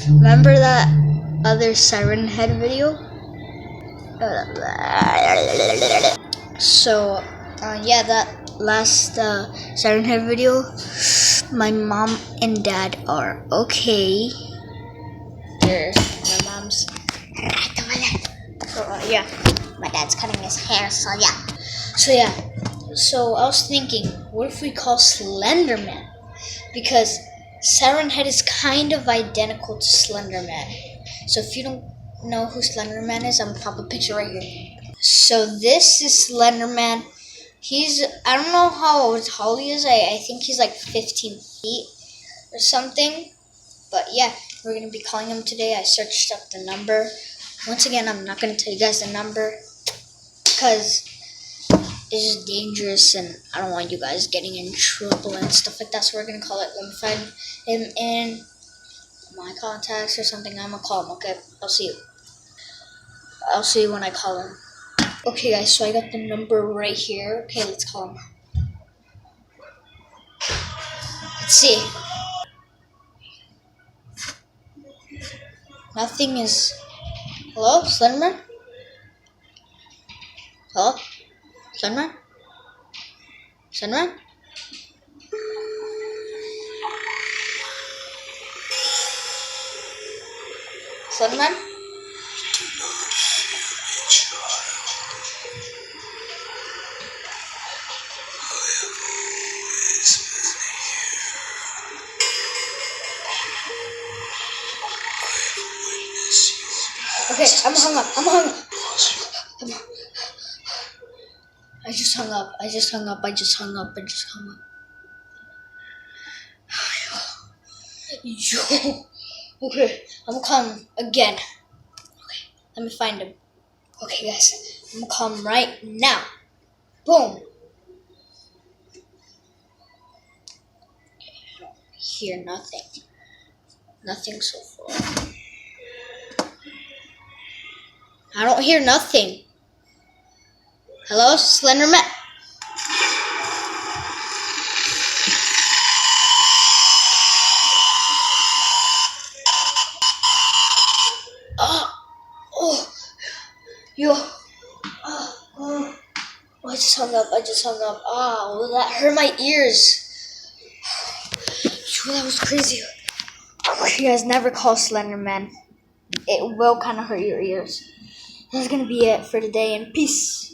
Remember that other Siren Head video? So, yeah, that last Siren Head video, my mom and dad are okay. There's my mom's. So, yeah, my dad's cutting his hair, so yeah. So I was thinking, what if we call Slender Man? Because Siren Head is kind of identical to Slender Man. So if you don't know who Slender Man is, I'm gonna pop a picture right here. So this is Slender Man. I don't know how tall he is. I think he's like 15 feet or something. But yeah, we're gonna be calling him today. I searched up the number. Once again, I'm not gonna tell you guys the number because it's just dangerous and I don't want you guys getting in trouble and stuff like that. So we're gonna call it. Let me find him in my contacts or something. I'm gonna call him. Okay, I'll see you when I call him. Okay, guys. So I got the number right here. Okay, let's call him. Let's see. Nothing is. Hello, Slenderman? Hello, Slenderman? Slenderman? Slenderman? Okay, I'm hung up. I just hung up. Yo. Okay, I'm gonna call him again. Okay, let me find him. Okay, guys, I'm gonna call him right now. Boom. Okay, I don't hear nothing. Nothing so far. I don't hear nothing. Hello, Slenderman? Yo. I just hung up. Oh, that hurt my ears. Yo, that was crazy. You guys never call Slenderman. It will kind of hurt your ears. That's gonna be it for today, and peace.